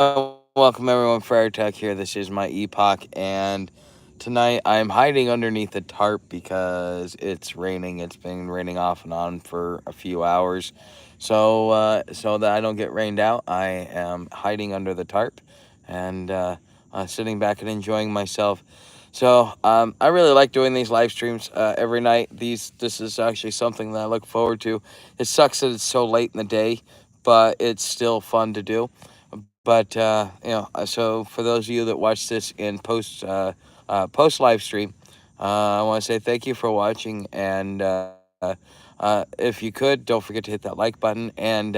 Welcome everyone, Frere Tech here. This is my Epoch, and tonight I'm hiding underneath a tarp because it's raining. It's been raining off and on for a few hours, so that I don't get rained out, I am hiding under the tarp and sitting back and enjoying myself. I really like doing these live streams every night. This is actually something that I look forward to. It sucks that it's so late in the day, but it's still fun to do. But so for those of you that watch this in post live stream, I want to say thank you for watching, and if you could, don't forget to hit that like button, and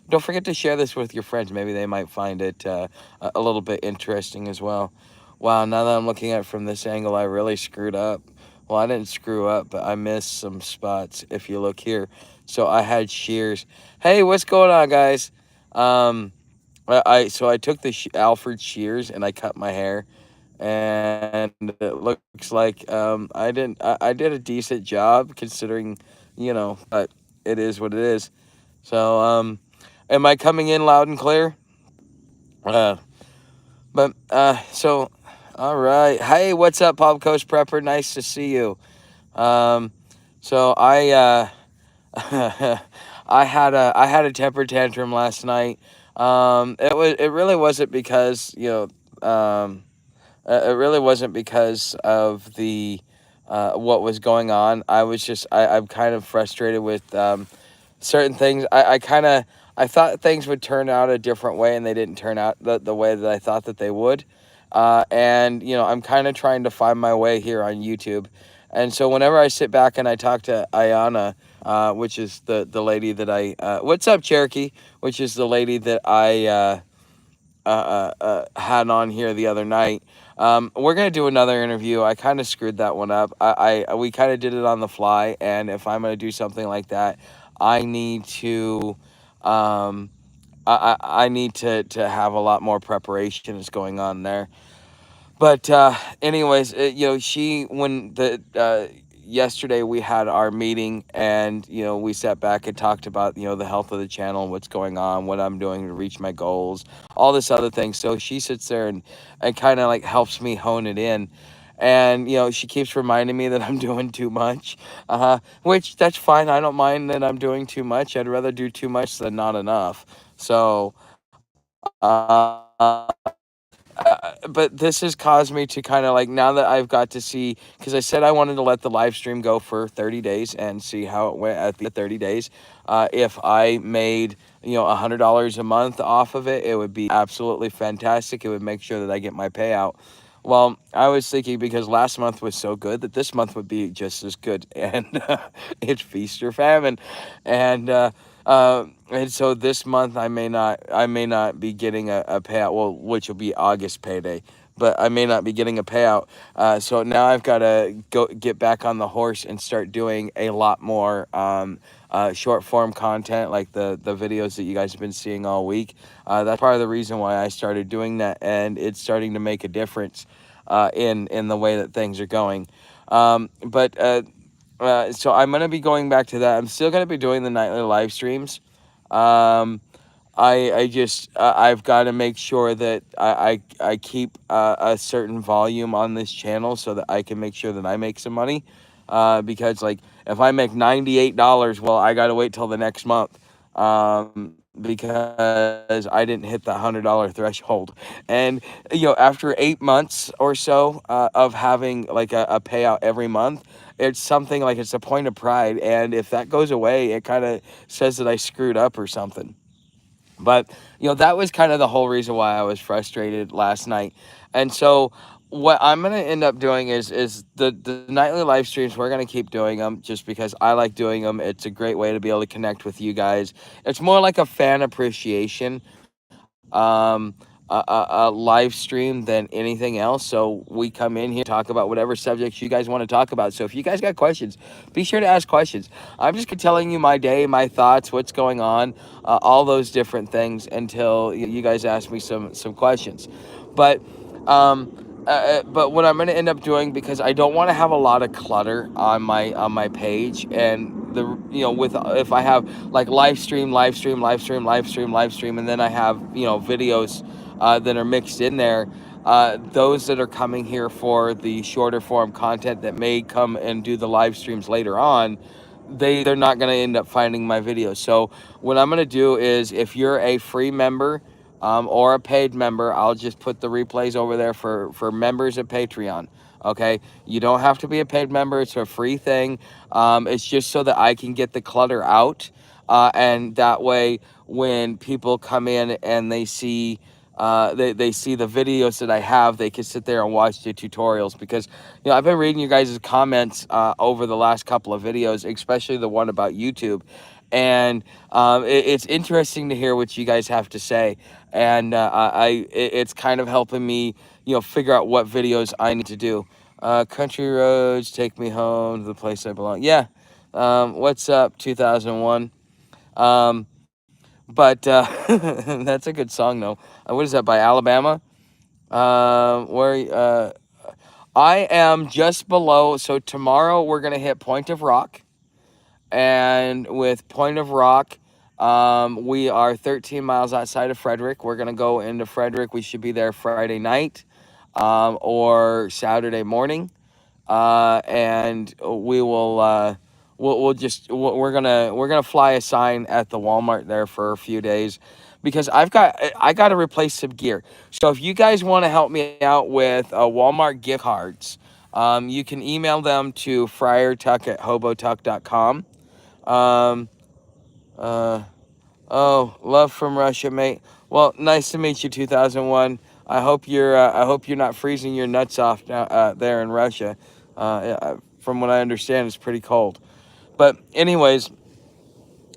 don't forget to share this with your friends. Maybe they might find it a little bit interesting as well. Wow, now that I'm looking at it from this angle, I really screwed up. Well, I didn't screw up, but I missed some spots. If you look here, so I had shears. Hey, what's going on, guys? Um, I took the Alfred shears and I cut my hair, and it looks like I did a decent job considering, but it is what it is. So am I coming in loud and clear? Uh, but all right. Hey, what's up, Pop Coast Prepper? Nice to see you. Um, so I had a temper tantrum last night. It really wasn't because it really wasn't because of the what was going on. I'm kind of frustrated with certain things. I thought things would turn out a different way, and they didn't turn out the way that I thought that they would. And I'm kind of trying to find my way here on YouTube. And so whenever I sit back and I talk to Ayana, which is the lady that what's up, Cherokee? Which is the lady that I had on here the other night. We're gonna do another interview. I kind of screwed that one up. We kind of did it on the fly, and if I'm gonna do something like that, I need to um, I need to have a lot more preparation is going on there. But anyways, she when the yesterday we had our meeting, and we sat back and talked about the health of the channel, what's going on, what I'm doing to reach my goals, all this other thing. So she sits there and kind of like helps me hone it in. And she keeps reminding me that I'm doing too much, which that's fine. I don't mind that I'm doing too much. I'd rather do too much than not enough. So but this has caused me to kind of like, now that I've got to see, because I said I wanted to let the live stream go for 30 days and see how it went at the 30 days. If I made $100 a month off of it, it would be absolutely fantastic. It would make sure that I get my payout. Well, I was thinking, because last month was so good, that this month would be just as good, and it's feast or famine, and and so this month I may not be getting a payout, well, which will be August payday, but I may not be getting a payout. So now I've got to go get back on the horse and start doing a lot more short form content, like the videos that you guys have been seeing all week. That's part of the reason why I started doing that, and it's starting to make a difference in the way that things are going. So I'm gonna be going back to that. I'm still gonna be doing the nightly live streams. Um, I've got to make sure that I keep a certain volume on this channel so that I can make sure that I make some money. Because like, if I make $98, well, I got to wait till the next month. Because I didn't hit the $100 threshold, and after 8 months or so of having like a payout every month, it's something like, it's a point of pride, and if that goes away, it kind of says that I screwed up or something. But that was kind of the whole reason why I was frustrated last night. And so what I'm gonna end up doing is the nightly live streams. We're gonna keep doing them just because I like doing them. It's a great way to be able to connect with you guys. It's more like a fan appreciation a live stream than anything else. So we come in here, talk about whatever subjects you guys want to talk about. So if you guys got questions, be sure to ask questions. I'm just telling you my day, my thoughts, what's going on, all those different things, until you guys ask me some questions. But but what I'm going to end up doing, because I don't want to have a lot of clutter on my page, and with, if I have like live stream, and then I have videos that are mixed in there. Those that are coming here for the shorter form content that may come and do the live streams later on, they're not going to end up finding my videos. So what I'm going to do is, if you're a free member or a paid member, I'll just put the replays over there for members of Patreon. Okay, you don't have to be a paid member. It's a free thing. It's just so that I can get the clutter out, and that way when people come in and they see they see the videos that I have, they can sit there and watch the tutorials. Because I've been reading you guys' comments over the last couple of videos, especially the one about YouTube, and it's interesting to hear what you guys have to say, and it's kind of helping me figure out what videos I need to do. Country roads take me home to the place I belong. Yeah. What's up, 2001? um but that's a good song though. What is that, by Alabama? Where I am just below. So tomorrow we're gonna hit Point of Rock, and with Point of Rock, we are 13 miles outside of Frederick. We're gonna go into Frederick. We should be there Friday night, or Saturday morning, and we will. We're gonna fly a sign at the Walmart there for a few days, because I got to replace some gear. So if you guys want to help me out with Walmart gift cards, you can email them to friartuck@hobotuck.com. Um, uh, oh, love from Russia, mate. Well, nice to meet you, 2001. I hope you're not freezing your nuts off now, there in Russia. From what I understand, it's pretty cold. But anyways,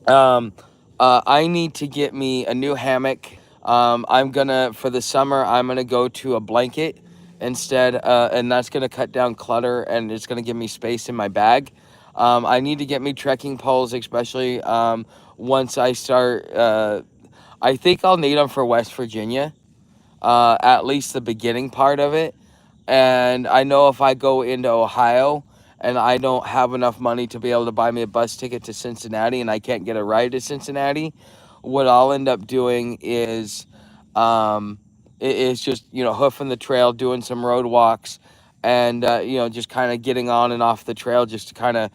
I need to get me a new hammock. For the summer, I'm gonna go to a blanket instead, and that's gonna cut down clutter, and it's gonna give me space in my bag. I need to get me trekking poles, especially once I start. I think I'll need them for West Virginia, at least the beginning part of it. And I know if I go into Ohio and I don't have enough money to be able to buy me a bus ticket to Cincinnati, and I can't get a ride to Cincinnati, what I'll end up doing um, is just hoofing the trail, doing some road walks, and just kind of getting on and off the trail, just to kind of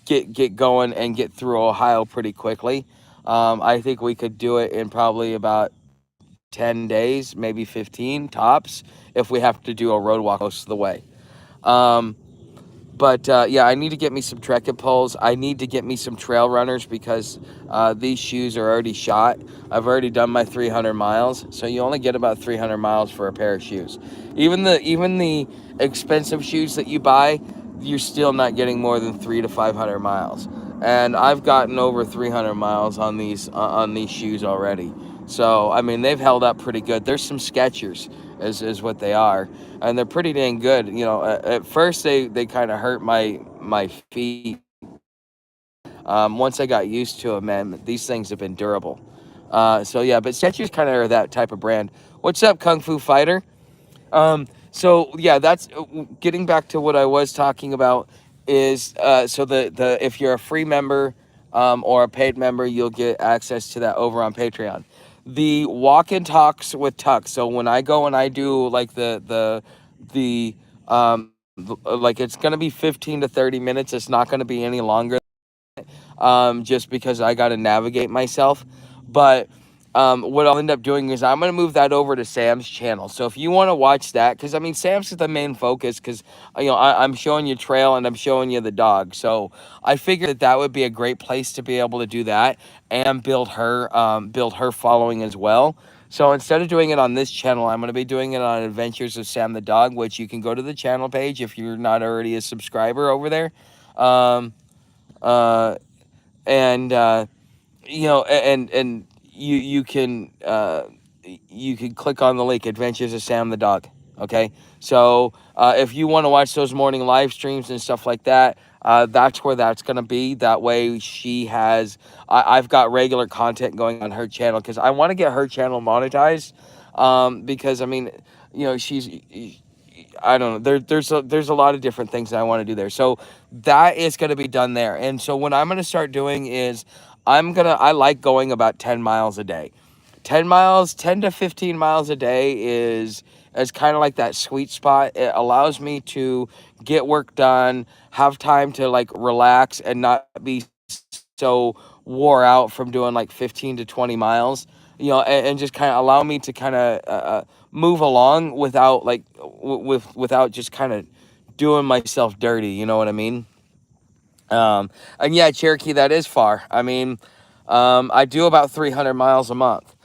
get going and get through Ohio pretty quickly. I think we could do it in probably about 10 days, maybe 15 tops, if we have to do a road walk most of the way. Um, but yeah, I need to get me some trekking poles. I need to get me some trail runners, because these shoes are already shot. I've already done my 300 miles, so you only get about 300 miles for a pair of shoes. Even the expensive shoes that you buy, you're still not getting more than 300 to 500 miles. And I've gotten over 300 miles on these shoes already. So I mean, they've held up pretty good. There's some Skechers, is what they are, and they're pretty dang good. At first they kind of hurt my feet. Once I got used to them, man, these things have been durable. So yeah, but Skechers kind of are that type of brand. What's up, Kung Fu Fighter? So yeah, that's getting back to what I was talking about. Is so the if you're a free member or a paid member, you'll get access to that over on Patreon. The walk and talks with Tuck. So when I go and I do like the like, it's gonna be 15 to 30 minutes. It's not gonna be any longer, just because I got to navigate myself. But what I'll end up doing is I'm going to move that over to Sam's channel. So if you want to watch that, because I mean, Sam's is the main focus, because I'm showing you trail and I'm showing you the dog. So I figured that would be a great place to be able to do that and build her following as well. So instead of doing it on this channel, I'm going to be doing it on Adventures of Sam the Dog, which you can go to the channel page if you're not already a subscriber over there. Um, uh, and and you can click on the link, Adventures of Sam the Dog. Okay, so if you want to watch those morning live streams and stuff like that, that's where that's going to be. That way I've got regular content going on her channel, because I want to get her channel monetized, because I mean, she's, I don't know. There's a lot of different things that I want to do there. So that is going to be done there. And so what I'm going to start doing is I like going about 10 miles a day. 10 to 15 miles a day is kind of like that sweet spot. It allows me to get work done, have time to like relax and not be so wore out from doing like 15 to 20 miles, and just kind of allow me to kind of move along without like without just kind of doing myself dirty, you know what I mean? And yeah, Cherokee, that is far. I mean, I do about 300 miles a month.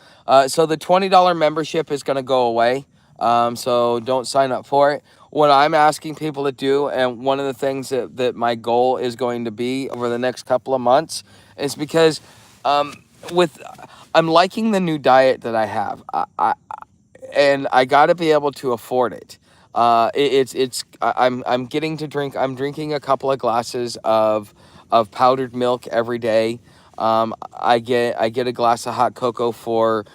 So the $20 membership is going to go away. So don't sign up for it. What I'm asking people to do, and one of the things that my goal is going to be over the next couple of months, is because um, with I'm liking the new diet that I have. And I got to be able to afford it. I'm getting to drink. I'm drinking a couple of glasses of powdered milk every day. I get a glass of hot cocoa for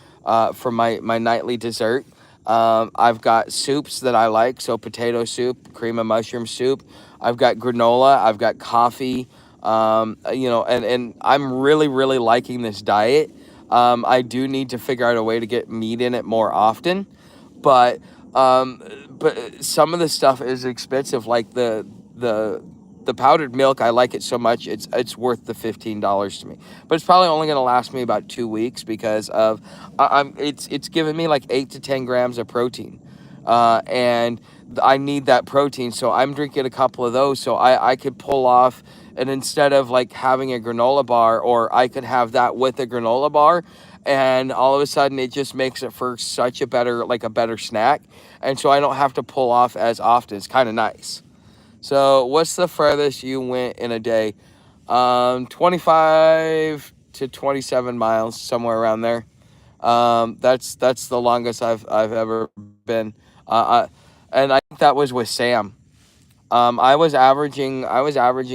my nightly dessert. I've got soups that I like, so potato soup, cream of mushroom soup. I've got granola. I've got coffee. And I'm really liking this diet. I do need to figure out a way to get meat in it more often, but some of the stuff is expensive. Like the powdered milk, I like it so much it's worth the $15 to me. But it's probably only going to last me about 2 weeks because of it's giving me like 8 to 10 grams of protein, and I need that protein, so I'm drinking a couple of those so I could pull off. And instead of like having a granola bar, or I could have that with a granola bar, and all of a sudden it just makes it for such a better snack, and so I don't have to pull off as often. It's kind of nice. So what's the furthest you went in a day? 25 to 27 miles, somewhere around there. That's the longest I've ever been. And I think that was with Sam. I was averaging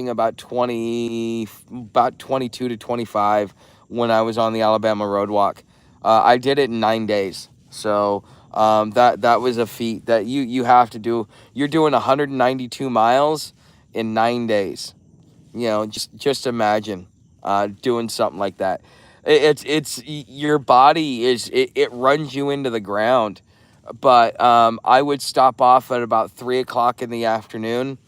about 22 to 25 when I was on the Alabama Road Walk. I did it in 9 days. So that was a feat that you have to do. You're doing 192 miles in 9 days. Just imagine doing something like that. It's your body it runs you into the ground. But I would stop off at about 3 o'clock in the afternoon,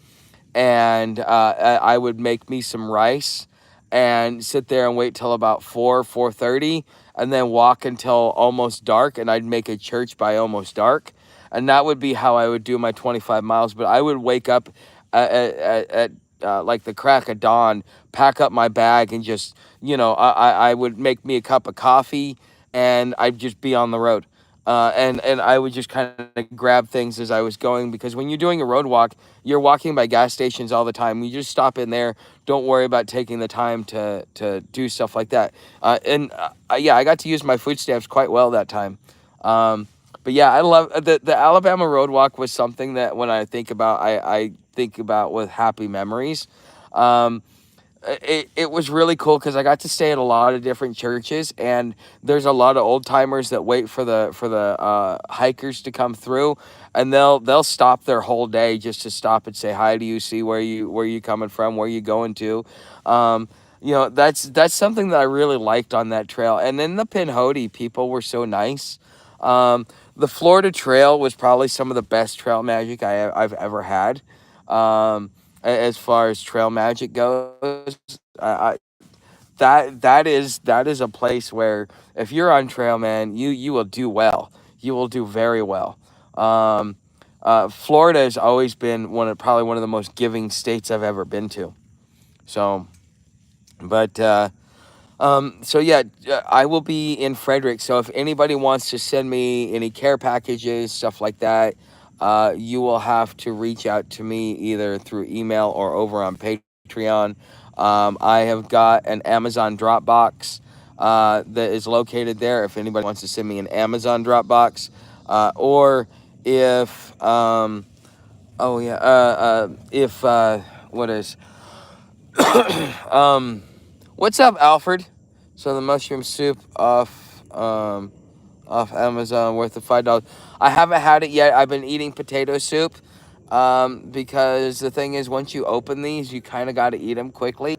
and I would make me some rice and sit there and wait till about 4:30, and then walk until almost dark, and I'd make a church by almost dark. And that would be how I would do my 25 miles. But I would wake up at like the crack of dawn, pack up my bag, and just, I would make me a cup of coffee, and I'd just be on the road. And I would just kind of grab things as I was going, because when you're doing a road walk, you're walking by gas stations all the time. You just stop in there. Don't worry about taking the time to do stuff like that. Yeah, I got to use my food stamps quite well that time. But yeah, I love the Alabama Road Walk. Was something that when I think about, I think about with happy memories. Um, it was really cool because I got to stay at a lot of different churches, and there's a lot of old timers that wait for the hikers to come through, and they'll stop their whole day just to stop and say hi to you, see where you coming from, where you going to. That's something that I really liked on that trail. And then the Pinhoti people were so nice. The Florida Trail was probably some of the best trail magic I've ever had. As far as trail magic goes, that is a place where if you're on trail, man, you will do well. You will do very well. Florida has always been probably one of the most giving states I've ever been to. So, but so yeah, I will be in Frederick. So if anybody wants to send me any care packages, stuff like that, you will have to reach out to me either through email or over on Patreon. I have got an Amazon Dropbox that is located there. If anybody wants to send me an Amazon Dropbox, or if if what is what's up, Alfred? So the mushroom soup off Amazon, worth of $5. I haven't had it yet. I've been eating potato soup, because the thing is, once you open these, you kind of got to eat them quickly.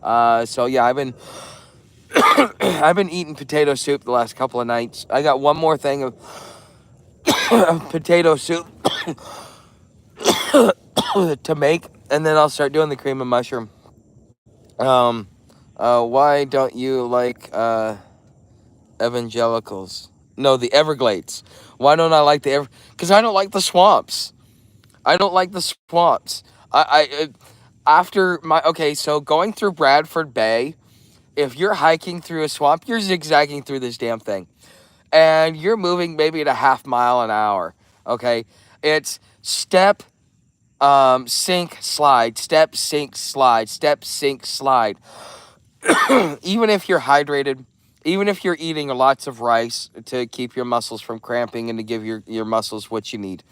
So yeah, I've been eating potato soup the last couple of nights. I got one more thing of potato soup to make, and then I'll start doing the cream of mushroom. Um, why don't you like evangelicals? No, the Everglades. Why don't I like the Because I don't like the swamps. I don't like the swamps. After my okay, so going through Bradford Bay, if you're hiking through a swamp, you're zigzagging through this damn thing, and you're moving maybe at a half mile an hour. Okay, it's step, sink, slide, step, sink, slide, step, sink, slide. Even if you're hydrated, even if you're eating lots of rice to keep your muscles from cramping and to give your muscles what you need,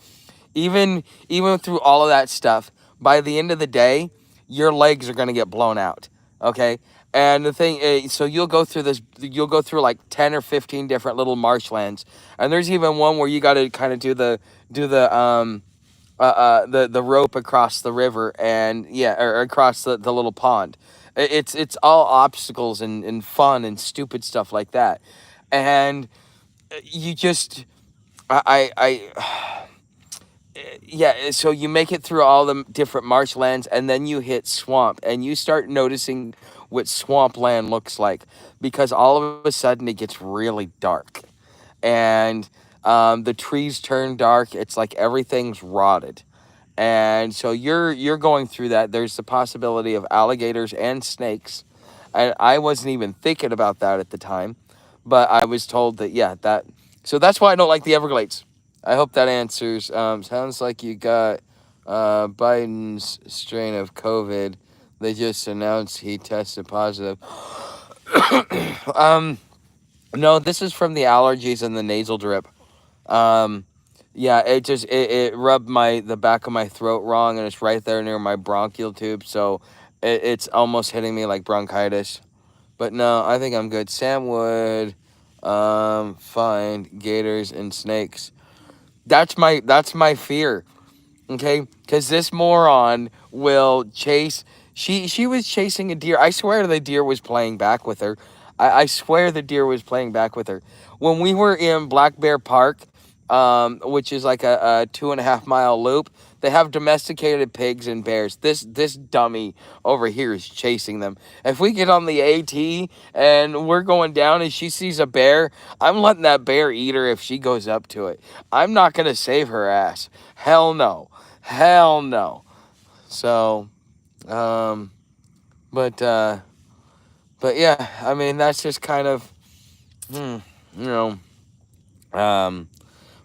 even through all of that stuff, by the end of the day, your legs are going to get blown out. Okay. And the thing is, so you'll go through like 10 or 15 different little marshlands. And there's even one where you got to kind of do the rope across the river, and yeah, or across the little pond. It's all obstacles and fun and stupid stuff like that. And you just, I yeah, so you make it through all the different marshlands, and then you hit swamp, and you start noticing what swampland looks like, because all of a sudden it gets really dark, and the trees turn dark. It's like everything's rotted, and so you're going through that. There's the possibility of alligators and snakes, and I wasn't even thinking about that at the time, but I was told that, yeah, that. So that's why I don't like the Everglades. I hope that answers. Sounds like you got Biden's strain of COVID. They just announced he tested positive. um, no, this is from the allergies and the nasal drip. Um, yeah, it rubbed the back of my throat wrong, and it's right there near my bronchial tube, so it's almost hitting me like bronchitis. But no, I think I'm good. Sam would find gators and snakes. That's my fear. Okay, because this moron will chase. She was chasing a deer. I swear the deer was playing back with her. I swear the deer was playing back with her. When we were in Black Bear Park, which is like a 2.5 mile loop, they have domesticated pigs and bears. This dummy over here is chasing them. If we get on the AT and we're going down and she sees a bear, I'm letting that bear eat her if she goes up to it. I'm not gonna save her ass. Hell no. Hell no. So, um, but yeah, I mean, that's just kind of, you know, um,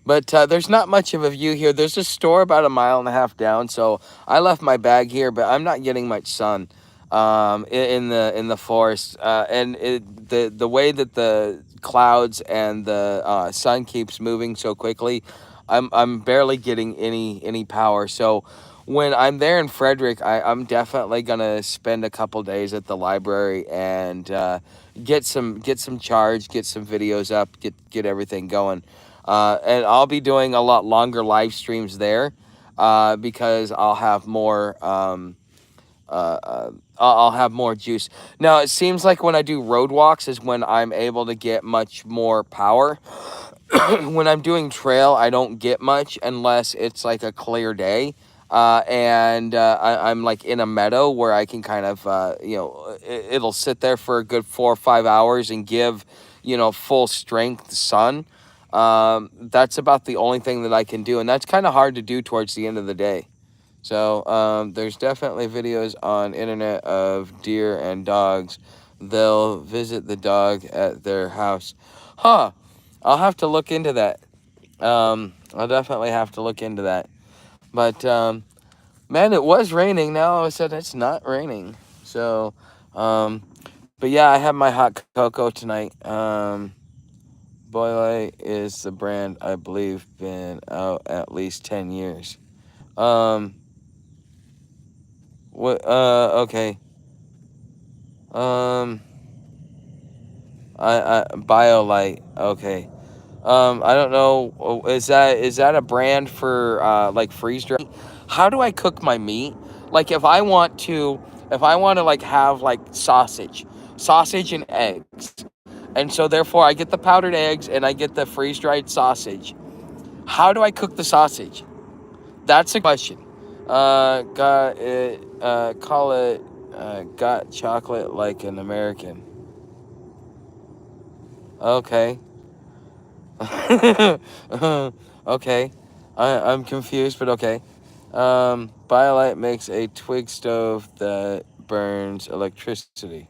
but there's not much of a view here. There's a store about a mile and a half down, so I left my bag here, but I'm not getting much sun, in the forest, and the way that the clouds and the sun keeps moving so quickly, I'm barely getting any power. So when I'm there in Frederick, I'm definitely gonna spend a couple days at the library and get some charge, get some videos up, get everything going. And I'll be doing a lot longer live streams there, because I'll have more. I'll have more juice. Now it seems like when I do road walks is when I'm able to get much more power. When I'm doing trail, I don't get much unless it's like a clear day. And I'm like in a meadow where I can kind of, it'll sit there for a good 4 or 5 hours and give, full strength sun. That's about the only thing that I can do. And that's kind of hard to do towards the end of the day. So there's definitely videos on internet of deer and dogs. They'll visit the dog at their house. Huh. I'll have to look into that. I'll definitely have to look into that. But man, it was raining. Now all of a sudden it's not raining. So, but yeah, I have my hot cocoa tonight. Boyle is the brand, I believe, been out at least 10 years. What? Okay. Um, BioLite. Okay. I don't know. Is that a brand for like freeze dry? How do I cook my meat? Like if I want to like have like sausage, sausage and eggs. And so therefore I get the powdered eggs and I get the freeze-dried sausage. How do I cook the sausage? That's a question. Call it got chocolate like an American. Okay. Okay. I'm confused, but okay. BioLite makes a twig stove that burns electricity.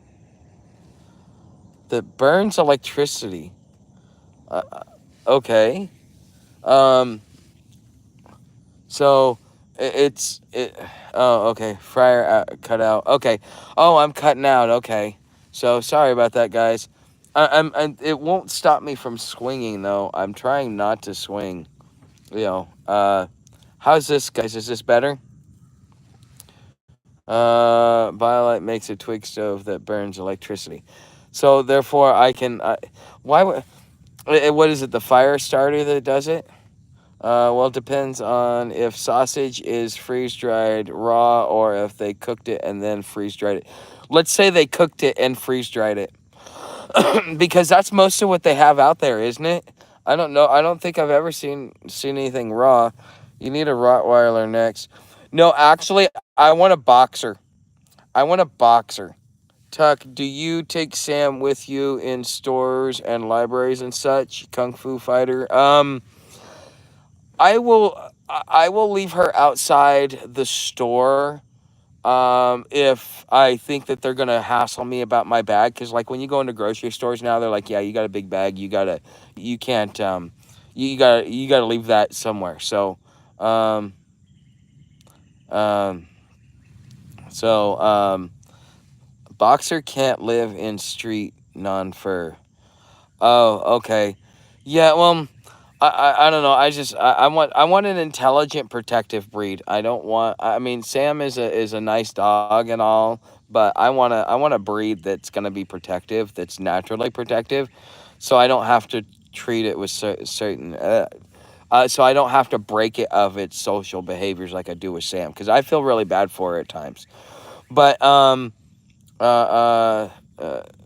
That burns electricity. Uh, okay. Um, so it's it. Oh, okay. Fryer cut out. Okay. Oh, I'm cutting out. Okay. So sorry about that, guys. It won't stop me from swinging though. I'm trying not to swing. You know. How's this, guys? Is this better? BioLite makes a twig stove that burns electricity. So therefore, I can. Why would? What is it? The fire starter that does it? Well, it depends on if sausage is freeze dried raw or if they cooked it and then freeze dried it. Let's say they cooked it and freeze dried it, because that's most of what they have out there, isn't it? I don't know. I don't think I've ever seen anything raw. You need a Rottweiler next. No, actually, I want a boxer. I want a boxer. Tuck, do you take Sam with you in stores and libraries and such? Kung Fu Fighter. I will. I will leave her outside the store. If I think that they're gonna hassle me about my bag, because like when you go into grocery stores now, they're like, yeah, you got a big bag. You can't. You gotta leave that somewhere. Um, um, so boxer can't live in street non-fur. Oh, okay. Yeah, well, I don't know. I want an intelligent, protective breed. I don't want. I mean, Sam is a nice dog and all, but I want a breed that's gonna be protective, that's naturally protective, so I don't have to treat it with certain. So I don't have to break it of its social behaviors like I do with Sam, because I feel really bad for her at times. But uh, uh,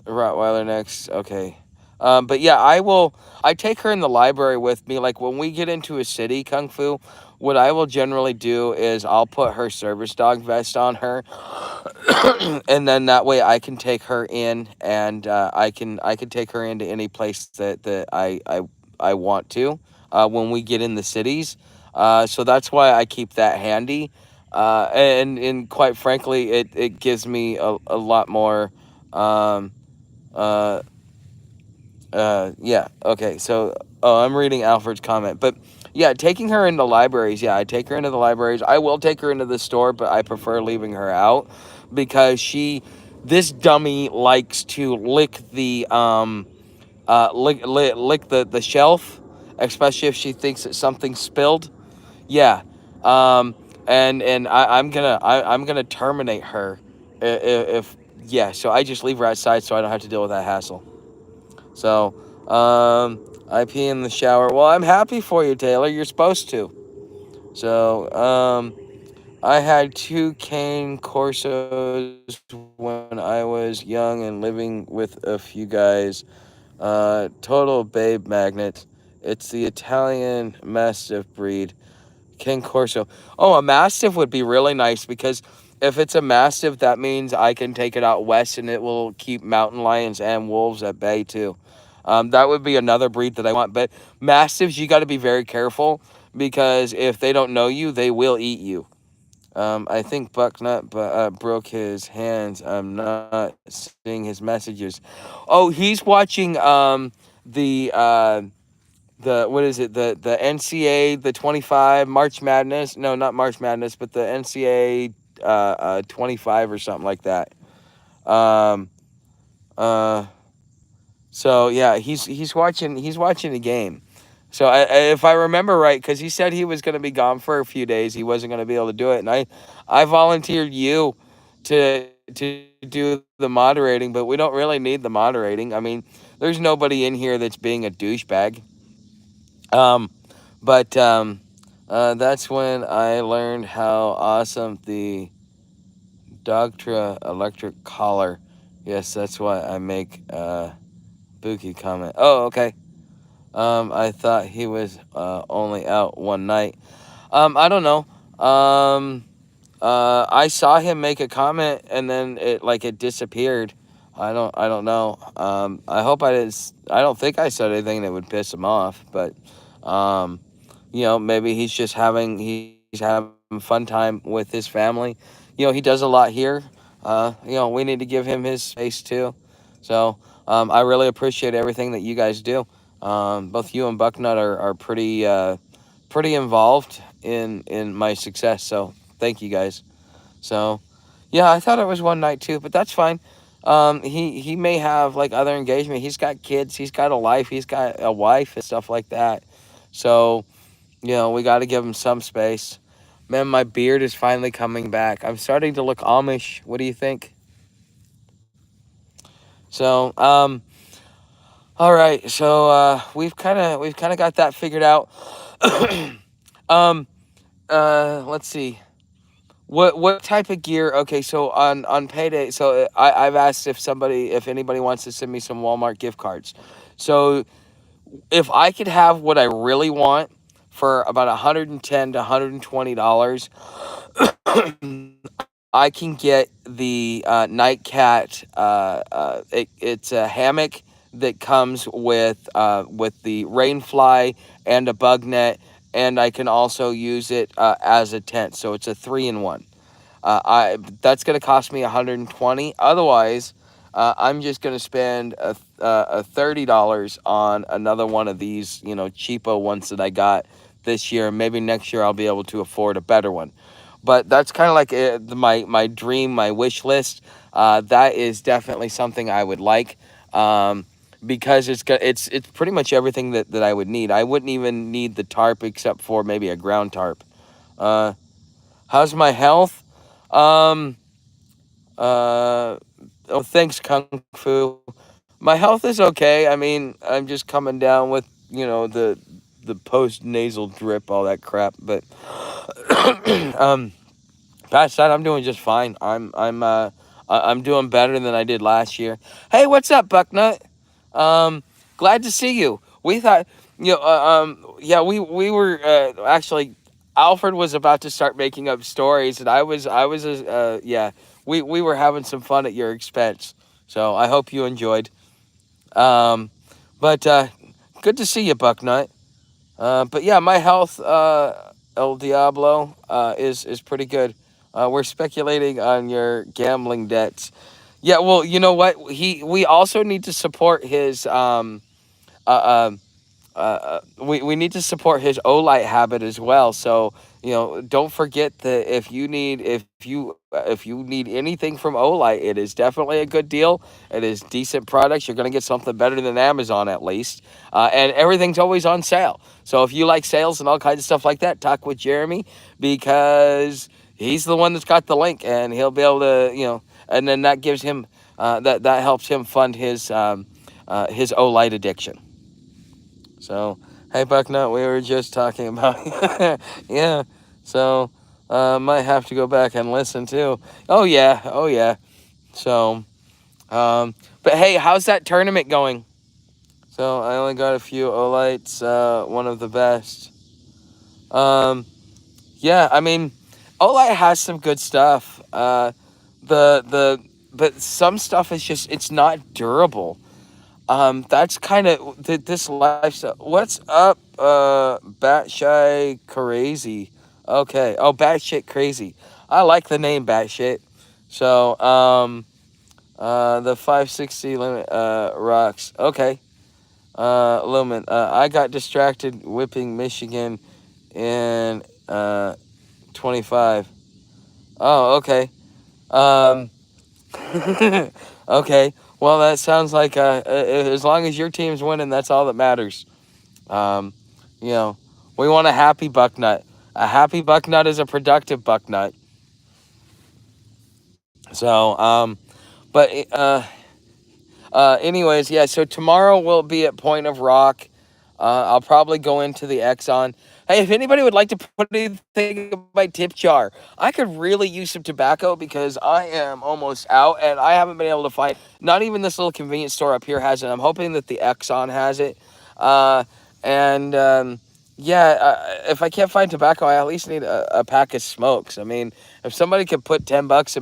Rottweiler next. Okay. But yeah, I will. I take her in the library with me. Like when we get into a city, Kung Fu, what I will generally do is I'll put her service dog vest on her, and then that way I can take her in, and I can take her into any place that I want to. When we get in the cities, so that's why I keep that handy. And quite frankly, it gives me a lot more. Um, uh, yeah. Okay. So, oh, I'm reading Alfred's comment, but yeah, taking her into libraries. Yeah, I take her into the libraries. I will take her into the store, but I prefer leaving her out because this dummy likes to lick lick the shelf, especially if she thinks that something's spilled. Yeah. Um, I'm gonna terminate her if yeah. So I just leave her outside so I don't have to deal with that hassle. So, I pee in the shower. Well, I'm happy for you, Taylor. You're supposed to. So, I had two cane Corsos when I was young and living with a few guys. Total babe magnet. It's the Italian Mastiff breed. King Corso. Oh, a Mastiff would be really nice because if it's a Mastiff, that means I can take it out west and it will keep mountain lions and wolves at bay too. That would be another breed that I want. But Mastiffs, you got to be very careful because if they don't know you, they will eat you. I think Bucknut broke his hands. I'm not seeing his messages. Oh, he's watching the what is it, the NCA, the 25 March Madness, no, not March Madness, but the NCA 25 or something like that. um uh so yeah, he's watching the game. So if I remember right, because he said he was going to be gone for a few days, he wasn't going to be able to do it, and I volunteered you to do the moderating, but we don't really need the moderating. I mean, there's nobody in here that's being a douchebag. Um, but that's when I learned how awesome the Dogtra electric collar Yes, that's why I make Buki comment. Oh, okay. I thought he was only out one night. I don't know. Um, I saw him make a comment and then it disappeared. I don't know. I hope I didn't. I don't think I said anything that would piss him off, but um, maybe he's having fun time with his family. He does a lot here. We need to give him his space too. So I really appreciate everything that you guys do. Both you and Bucknut are pretty involved in my success. So thank you guys. So yeah, I thought it was one night too, but that's fine. He may have like other engagement. He's got kids. He's got a life. He's got a wife and stuff like that. So we got to give him some space. Man, my beard is finally coming back. I'm starting to look Amish. What do you think? So all right. So we've kind of got that figured out. um, let's see. What type of gear? Okay, so on payday, so I've asked if anybody wants to send me some Walmart gift cards. So if I could have what I really want for about $110 to $120, I can get the Night Cat. It's a hammock that comes with the rainfly and a bug net, and I can also use it as a tent. So it's a 3-in-1. I That's gonna cost me 120. Otherwise, I'm just gonna spend a $30 on another one of these, cheapo ones that I got this year. Maybe next year I'll be able to afford a better one. But that's kind of like my dream, my wish list. That is definitely something I would like. Because it's pretty much everything that I would need. I wouldn't even need the tarp except for maybe a ground tarp. Uh, how's my health? Um, oh, thanks, Kung Fu. My health is okay. I mean, I'm just coming down with, the post nasal drip, all that crap. But um, past that, I'm doing just fine. I'm doing better than I did last year. Hey, what's up, Bucknut? Glad to see you. We thought, yeah, we were actually. Alfred was about to start making up stories, and yeah, we were having some fun at your expense. So I hope you enjoyed. Um, but good to see you, Bucknut. But yeah, my health, El Diablo, is pretty good. We're speculating on your gambling debts. Yeah, well, you know what? We also need to support his uh, we need to support his Olight habit as well. So don't forget that if you need anything from Olight, it is definitely a good deal. It is decent products. You're gonna get something better than Amazon at least, and everything's always on sale. So if you like sales and all kinds of stuff like that, talk with Jeremy because he's the one that's got the link, and he'll be able to and then that gives him that helps him fund his Olight addiction. So, hey, Bucknut, we were just talking about, yeah. So, might have to go back and listen too. Oh yeah, oh yeah. So, but hey, how's that tournament going? So I only got a few Olites, one of the best. Um, yeah, I mean, Olite has some good stuff. But some stuff is just it's not durable. That's kind of this lifestyle. What's up, Batshit Crazy? Okay. Oh, Batshit Crazy. I like the name Batshit. So, the 560 limit, rocks. Okay. Lumen. I got distracted whipping Michigan in, 25. Oh, okay. Um, okay. Well, that sounds like as long as your team's winning, that's all that matters. Um, you know, we want a happy Bucknut. A happy Bucknut is a productive Bucknut. So, but anyways, yeah. So tomorrow we'll be at Point of Rock. I'll probably go into the Exxon. Hey, if anybody would like to put anything in my tip jar, I could really use some tobacco because I am almost out and I haven't been able to find. Not even this little convenience store up here has it. I'm hoping that the Exxon has it. Uh, and yeah, if I can't find tobacco, I at least need a pack of smokes. I mean, if somebody could put $10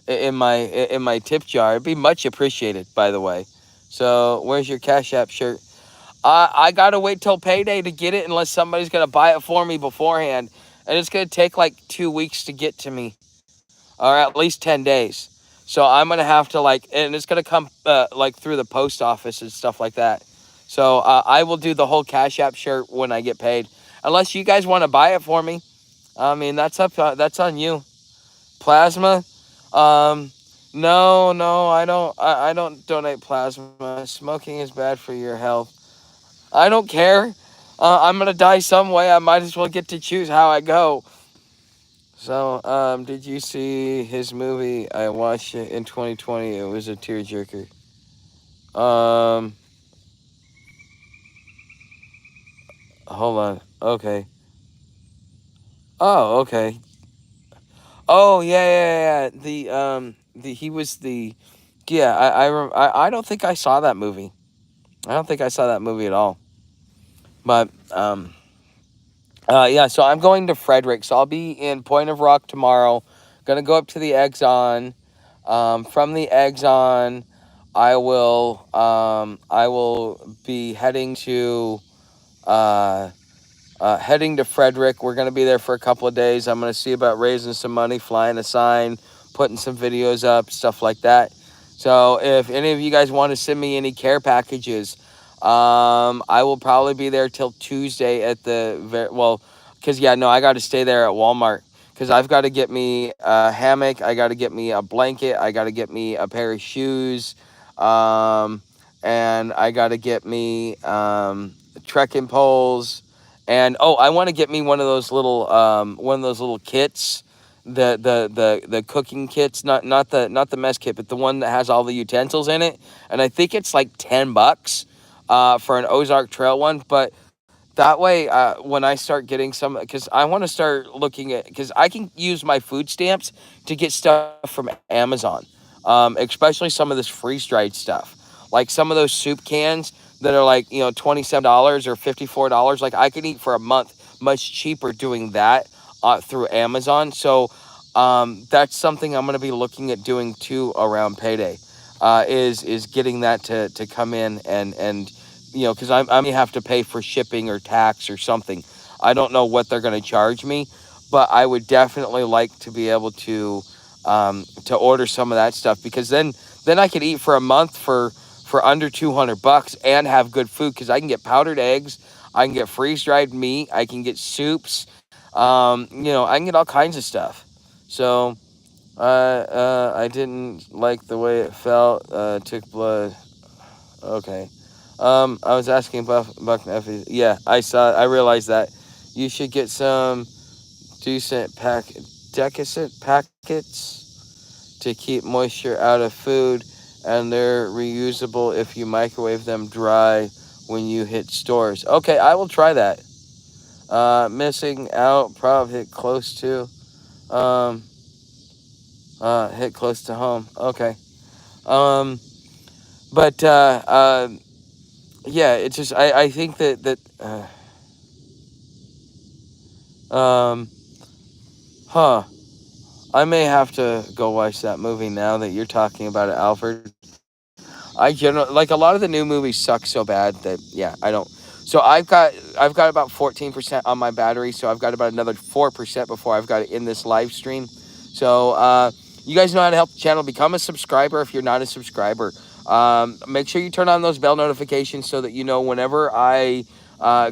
in my tip jar, it'd be much appreciated. By the way, so where's your Cash App shirt? I gotta wait till payday to get it unless somebody's gonna buy it for me beforehand, and it's gonna take like 2 weeks to get to me, or at least 10 days. So I'm gonna have to and it's gonna come like through the post office and stuff like that. So I will do the whole Cash App shirt when I get paid, unless you guys want to buy it for me. I mean that's on you. Plasma, um, no, I don't donate plasma. Smoking is bad for your health. I don't care. I'm gonna die some way. I might as well get to choose how I go. So, did you see his movie? I watched it in 2020. It was a tearjerker. Um, hold on. Okay. Oh, okay. Oh, yeah. The he was the. Yeah, I don't think I saw that movie. I don't think I saw that movie at all. But yeah, so I'm going to Frederick. So I'll be in Point of Rock tomorrow. Gonna go up to the Exxon. From the Exxon, I will be uh, heading to Frederick. We're gonna be there for a couple of days. I'm gonna see about raising some money, flying a sign, putting some videos up, stuff like that. So if any of you guys want to send me any care packages, I will probably be there till Tuesday at because yeah, no, I got to stay there at Walmart because I've got to get me a hammock, I got to get me a blanket, I got to get me a pair of shoes, and I got to get me trekking poles, and oh, I want to get me one of those little kits, the cooking kits, not the mess kit, but the one that has all the utensils in it, and I think it's like $10 for an Ozark Trail one. But that way, when I start getting some, because I want to start looking at, because I can use my food stamps to get stuff from Amazon, especially some of this freeze dried stuff, like some of those soup cans that are like $27 or $54. Like I can eat for a month much cheaper doing that through Amazon. So that's something I'm going to be looking at doing too around payday. Is getting that to come in and because I may have to pay for shipping or tax or something. I don't know what they're going to charge me, but I would definitely like to be able to order some of that stuff because then I could eat for a month for under $200 and have good food because I can get powdered eggs, I can get freeze dried meat, I can get soups, I can get all kinds of stuff. So I didn't like the way it felt. Took blood. Okay. I was asking Buck Effie. Yeah, I realized that. You should get some decent packets to keep moisture out of food, and they're reusable if you microwave them dry when you hit stores. Okay, I will try that. Missing out, probably um, hit close to home. Okay. Um, but yeah, it's just I think um, huh. I may have to go watch that movie now that you're talking about it, Alfred. I generally like a lot of the new movies suck so bad that yeah, I don't. So I've got about 14% on my battery, so I've got about another 4% before I've got it in this live stream. So you guys know how to help the channel. Become a subscriber if you're not a subscriber. Make sure you turn on those bell notifications so that you know whenever I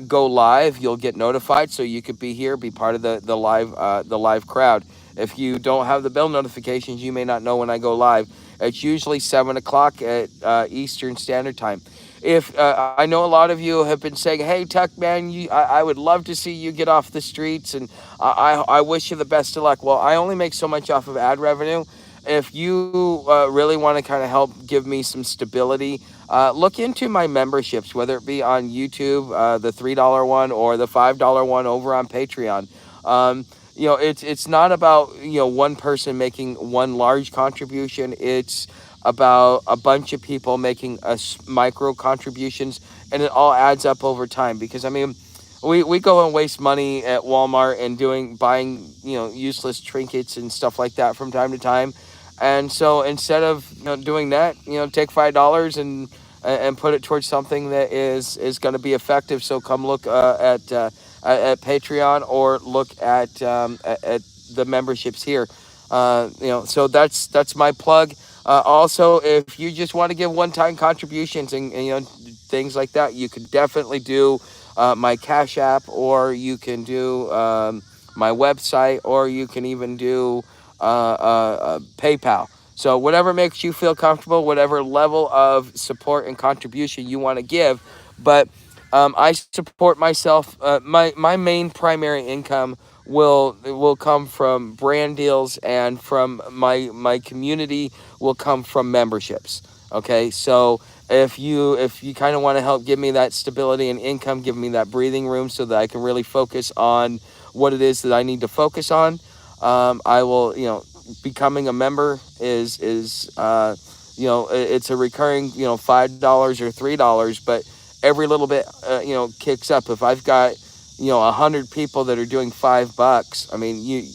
go live, you'll get notified, so you could be here, be part of the live crowd. If you don't have the bell notifications, you may not know when I go live. It's usually 7 o'clock at Eastern Standard Time. If I know a lot of you have been saying, "Hey, Tuck, man, I would love to see you get off the streets, and I wish you the best of luck." Well, I only make so much off of ad revenue, if you really want to kind of help give me some stability, look into my memberships, whether it be on YouTube, the $3 one, or the $5 one over on Patreon. Um, it's not about one person making one large contribution. It's about a bunch of people making micro contributions, and it all adds up over time. Because I mean, we go and waste money at Walmart and buying useless trinkets and stuff like that from time to time, and so instead of doing that, take $5 and put it towards something that is going to be effective. So come look at Patreon, or look at the memberships here. So that's my plug. Also, if you just want to give one-time contributions and things like that, you could definitely do my Cash App, or you can do my website, or you can even do PayPal. So whatever makes you feel comfortable, whatever level of support and contribution you want to give. But I support myself. My main primary income will come from brand deals, and from my community will come from memberships. Okay, so if you kind of want to help give me that stability and income, give me that breathing room so that I can really focus on what it is that I need to focus on, I will, becoming a member it's a recurring, $5 or $3, but every little bit, kicks up. If I've got, 100 people that are doing $5, I mean,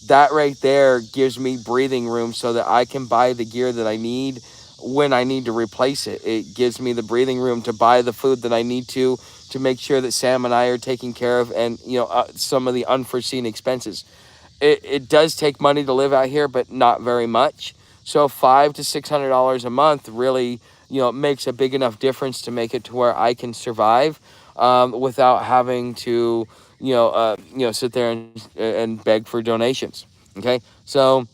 that right there gives me breathing room so that I can buy the gear that I need when I need to replace it. It gives me the breathing room to buy the food that I need to make sure that Sam and I are taken care of, and some of the unforeseen expenses. It does take money to live out here, but not very much. So $500 to $600 a month really, makes a big enough difference to make it to where I can survive, without having to, sit there and beg for donations. Okay, so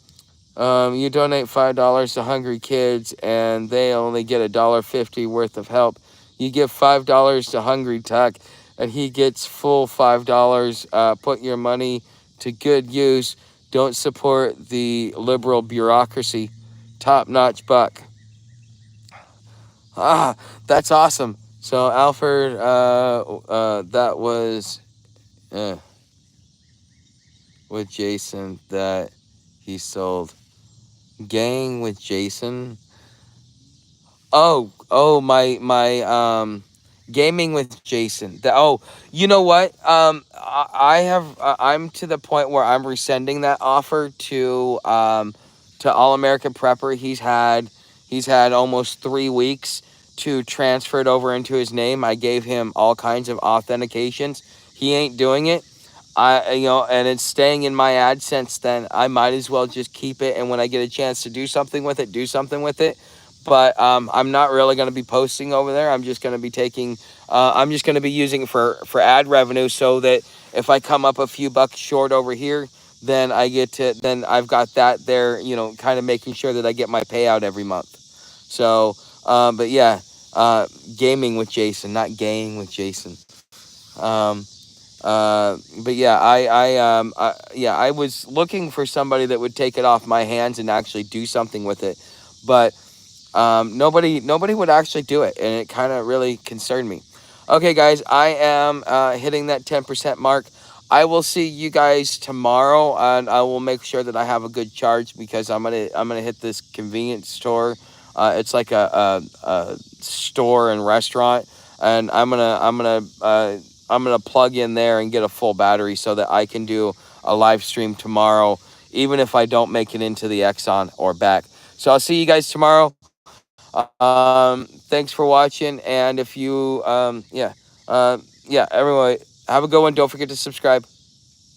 you donate $5 to Hungry Kids, and they only get $1.50 worth of help. You give $5 to Hungry Tuck, and he gets full $5. Put your money to good use. Don't support the liberal bureaucracy. Top notch buck. Ah, that's awesome. So Alfred, that was uh, with Jason that he sold. Gang with Jason. Gaming with Jason. You know what? I'm to the point where I'm rescinding that offer to All American Prepper. He's had almost 3 weeks to transfer it over into his name. I gave him all kinds of authentications. He ain't doing it. And it's staying in my AdSense. Then I might as well just keep it, and when I get a chance to do something with it, do something with it. But I'm not really going to be posting over there. I'm just going to be I'm just going to be using it for ad revenue, so that if I come up a few bucks short over here, then I've got that there, kind of making sure that I get my payout every month. So, but yeah, gaming with Jason, not gaying with Jason. Um, but yeah, I was looking for somebody that would take it off my hands and actually do something with it, but nobody would actually do it, and it kind of really concerned me. Okay, guys, I am hitting that 10% mark. I will see you guys tomorrow, and I will make sure that I have a good charge, because I'm gonna hit this convenience store. It's like a store and restaurant, and I'm gonna plug in there and get a full battery so that I can do a live stream tomorrow, even if I don't make it into the Exxon or back. So I'll see you guys tomorrow. Thanks for watching, and if you, everyone, have a good one. Don't forget to subscribe.